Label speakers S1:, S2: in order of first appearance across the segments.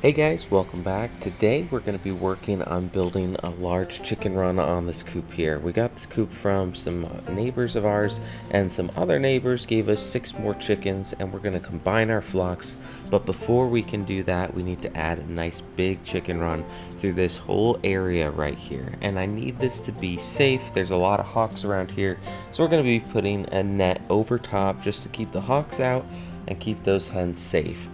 S1: Hey guys, welcome back. Today we're going to be working on building a large chicken run on this coop here. We got this coop from some neighbors of ours, and some other neighbors gave us 6 more chickens, and we're going to combine our flocks. But before we can do that, we need to add a nice big chicken run through this whole area right here. And I need this to be safe. There's a lot of hawks around here, so we're going to be putting a net over top just to keep the hawks out and keep those hens safe.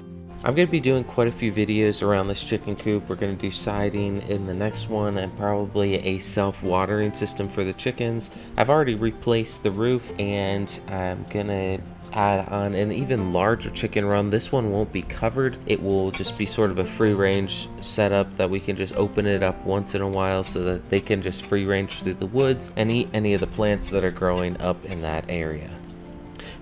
S1: I'm going to be doing quite a few videos around this chicken coop. We're going to do siding in the next one and probably a self-watering system for the chickens. I've already replaced the roof, and I'm going to add on an even larger chicken run. This one won't be covered. It will just be sort of a free range setup that we can just open it up once in a while so that they can just free range through the woods and eat any of the plants that are growing up in that area.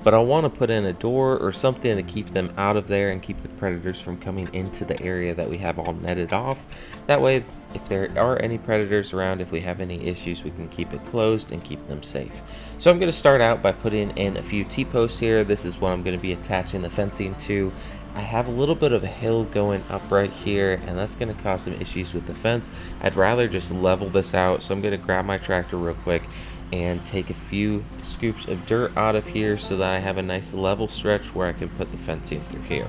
S1: But I'll want to put in a door or something to keep them out of there and keep the predators from coming into the area that we have all netted off. That way, if there are any predators around, if we have any issues, we can keep it closed and keep them safe. So I'm going to start out by putting in a few T-posts here. This is what I'm going to be attaching the fencing to. I have a little bit of a hill going up right here, and that's going to cause some issues with the fence. I'd rather just level this out, so I'm going to grab my tractor real quick and take a few scoops of dirt out of here so that I have a nice level stretch where I can put the fencing through here.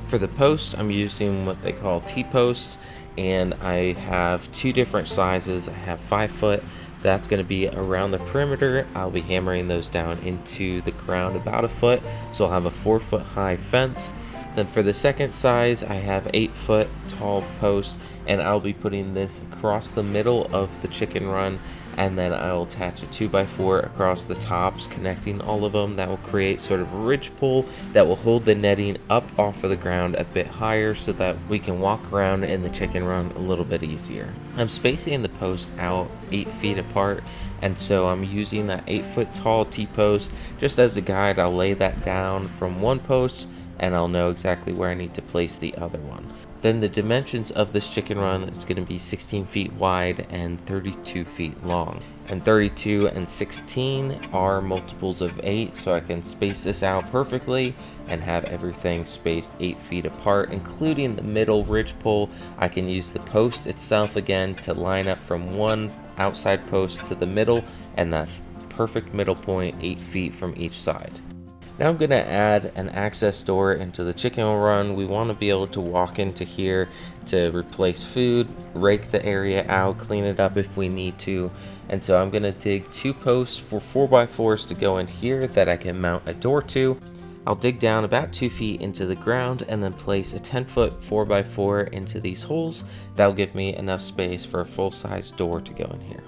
S1: For the post, I'm using what they call T-posts, and I have 2 different sizes. I have 5 foot. That's going to be around the perimeter. I'll be hammering those down into the ground about a foot, so I'll have a 4 foot high fence. Then for the second size, I have 8 foot tall posts, and I'll be putting this across the middle of the chicken run, and then I'll attach a 2x4 across the tops connecting all of them. That will create sort of a ridge pole that will hold the netting up off of the ground a bit higher so that we can walk around in the chicken run a little bit easier. I'm spacing the post out 8 feet apart, and so I'm using that 8 foot tall T-post just as a guide. I'll lay that down from one post and I'll know exactly where I need to place the other one. Then the dimensions of this chicken run is going to be 16 feet wide and 32 feet long. And 32 and 16 are multiples of 8, so I can space this out perfectly and have everything spaced 8 feet apart, including the middle ridge pole. I can use the post itself again to line up from one outside post to the middle, and that's perfect middle point, 8 feet from each side. Now I'm going to add an access door into the chicken run. We want to be able to walk into here to replace food, rake the area out, clean it up if we need to. And so I'm going to dig 2 posts for 4x4s to go in here that I can mount a door to. I'll dig down about 2 feet into the ground and then place a 10 foot 4x4 into these holes. That'll give me enough space for a full-size door to go in here.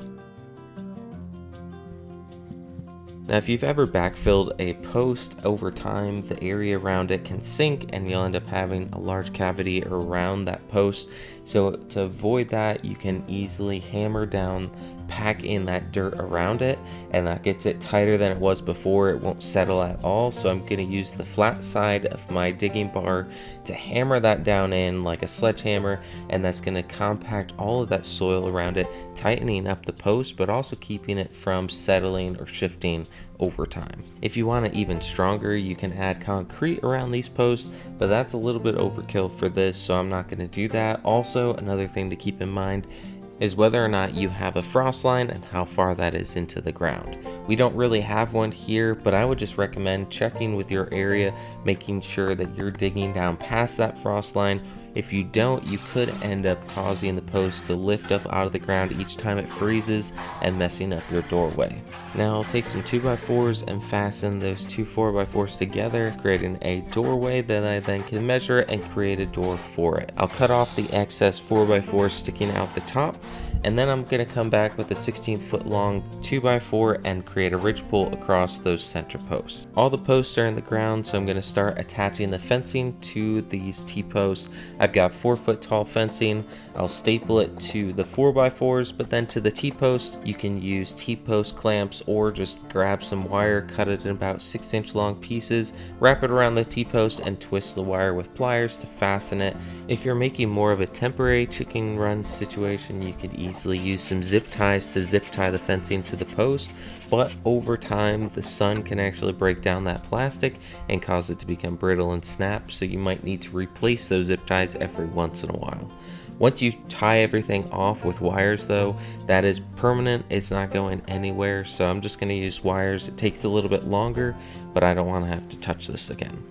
S1: Now, if you've ever backfilled a post over time, the area around it can sink and you'll end up having a large cavity around that post. So to avoid that, you can easily hammer down, pack in that dirt around it, and that gets it tighter than it was before. It won't settle at all. So I'm going to use the flat side of my digging bar to hammer that down in like a sledgehammer, and that's going to compact all of that soil around it, tightening up the post but also keeping it from settling or shifting over time. If you want it even stronger, you can add concrete around these posts, but that's a little bit overkill for this, so I'm not going to do that. Also, another thing to keep in mind is whether or not you have a frost line and how far that is into the ground. We don't really have one here, but I would just recommend checking with your area, making sure that you're digging down past that frost line. If you don't, you could end up causing the post to lift up out of the ground each time it freezes and messing up your doorway. Now I'll take some 2x4s and fasten those 2 4x4s together, creating a doorway that I then can measure and create a door for it. I'll cut off the excess 4x4 sticking out the top, and then I'm going to come back with a 16-foot long 2x4 and create a ridge pole across those center posts. All the posts are in the ground, so I'm going to start attaching the fencing to these T-posts. I've got 4-foot tall fencing. I'll staple it to the 4x4s, but then to the T-post. You can use T-post clamps or just grab some wire, cut it in about 6-inch long pieces, wrap it around the T-post, and twist the wire with pliers to fasten it. If you're making more of a temporary chicken run situation, you could easily use some zip ties to zip tie the fencing to the post, but over time the sun can actually break down that plastic and cause it to become brittle and snap, so you might need to replace those zip ties every once in a while. Once you tie everything off with wires though, that is permanent, it's not going anywhere, so I'm just going to use wires. It takes a little bit longer, but I don't want to have to touch this again.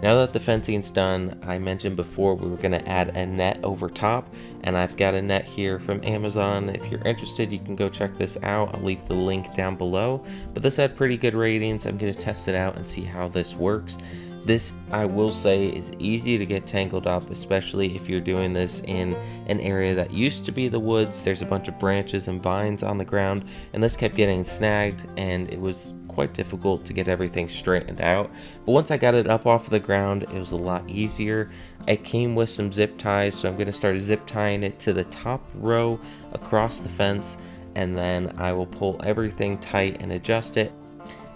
S1: Now that the fencing's done, I mentioned before we were going to add a net over top, and I've got a net here from Amazon. If you're interested, you can go check this out. I'll leave the link down below, but this had pretty good ratings. I'm going to test it out and see how this works. This, I will say, is easy to get tangled up, especially if you're doing this in an area that used to be the woods. There's a bunch of branches and vines on the ground, and this kept getting snagged, and it was quite difficult to get everything straightened out. But once I got it up off the ground, it was a lot easier. It came with some zip ties, so I'm going to start zip tying it to the top row across the fence, and then I will pull everything tight and adjust it.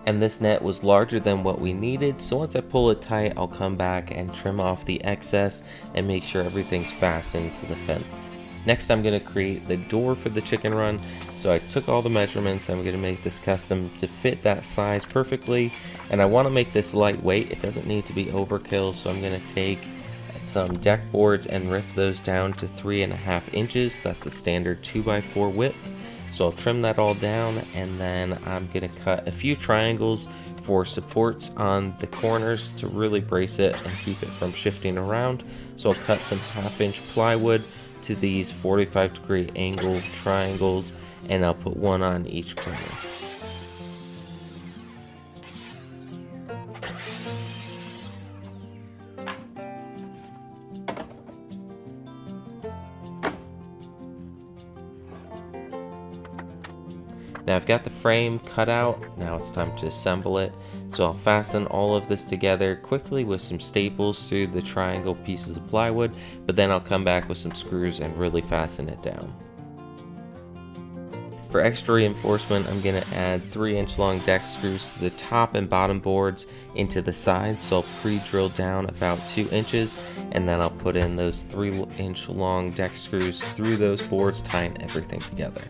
S1: And this net was larger than what we needed, so once I pull it tight, I'll come back and trim off the excess and make sure everything's fastened to the fence. Next, I'm going to create the door for the chicken run. So I took all the measurements. I'm going to make this custom to fit that size perfectly, and I want to make this lightweight. It doesn't need to be overkill, so I'm going to take some deck boards and rip those down to 3.5 inches. That's the standard 2x4 width. So I'll trim that all down, and then I'm going to cut a few triangles for supports on the corners to really brace it and keep it from shifting around. So I'll cut some 1/2-inch plywood to these 45-degree angle triangles, and I'll put one on each corner. Now I've got the frame cut out, now it's time to assemble it. So I'll fasten all of this together quickly with some staples through the triangle pieces of plywood, but then I'll come back with some screws and really fasten it down. For extra reinforcement, I'm going to add 3-inch long deck screws to the top and bottom boards into the sides. So I'll pre-drill down about 2 inches, and then I'll put in those 3-inch long deck screws through those boards, tying everything together.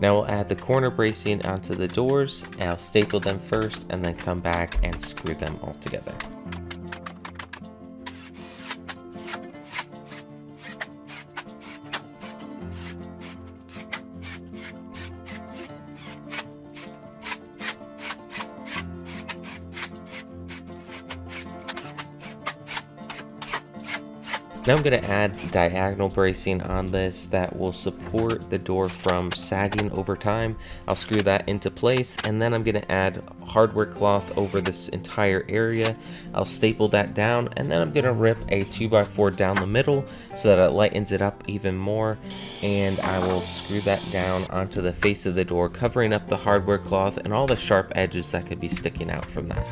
S1: Now we'll add the corner bracing onto the doors, and I'll staple them first and then come back and screw them all together. Now I'm going to add diagonal bracing on this that will support the door from sagging over time. I'll screw that into place, and then I'm going to add hardware cloth over this entire area. I'll staple that down, and then I'm going to rip a 2x4 down the middle so that it lightens it up even more, and I will screw that down onto the face of the door, covering up the hardware cloth and all the sharp edges that could be sticking out from that.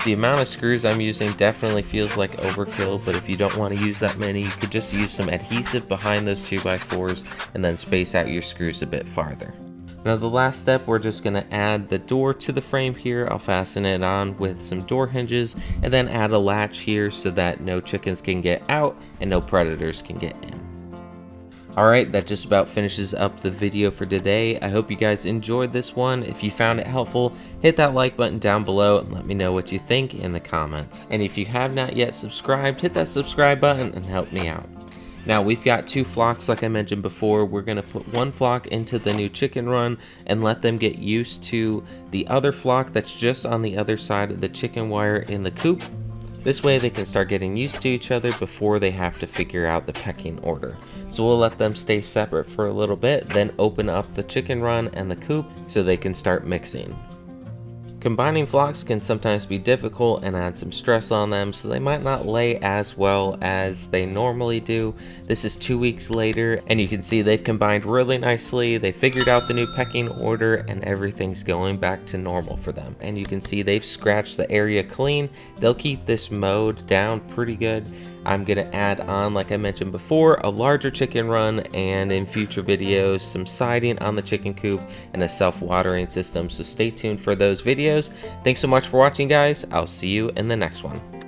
S1: The amount of screws I'm using definitely feels like overkill, but if you don't want to use that many, you could just use some adhesive behind those 2x4s and then space out your screws a bit farther. Now the last step, we're just going to add the door to the frame here. I'll fasten it on with some door hinges and then add a latch here so that no chickens can get out and no predators can get in. Alright, that just about finishes up the video for today. I hope you guys enjoyed this one. If you found it helpful, hit that like button down below and let me know what you think in the comments. And if you have not yet subscribed, hit that subscribe button and help me out. Now we've got 2 flocks like I mentioned before. We're going to put 1 flock into the new chicken run and let them get used to the other flock that's just on the other side of the chicken wire in the coop. This way they can start getting used to each other before they have to figure out the pecking order. So we'll let them stay separate for a little bit, then open up the chicken run and the coop so they can start mixing. Combining flocks can sometimes be difficult and add some stress on them, so they might not lay as well as they normally do. This is 2 weeks later, and you can see they've combined really nicely. They figured out the new pecking order, and everything's going back to normal for them. And you can see they've scratched the area clean. They'll keep this mowed down pretty good. I'm going to add on, like I mentioned before, a larger chicken run, and in future videos, some siding on the chicken coop and a self-watering system. So stay tuned for those videos. Thanks so much for watching, guys. I'll see you in the next one.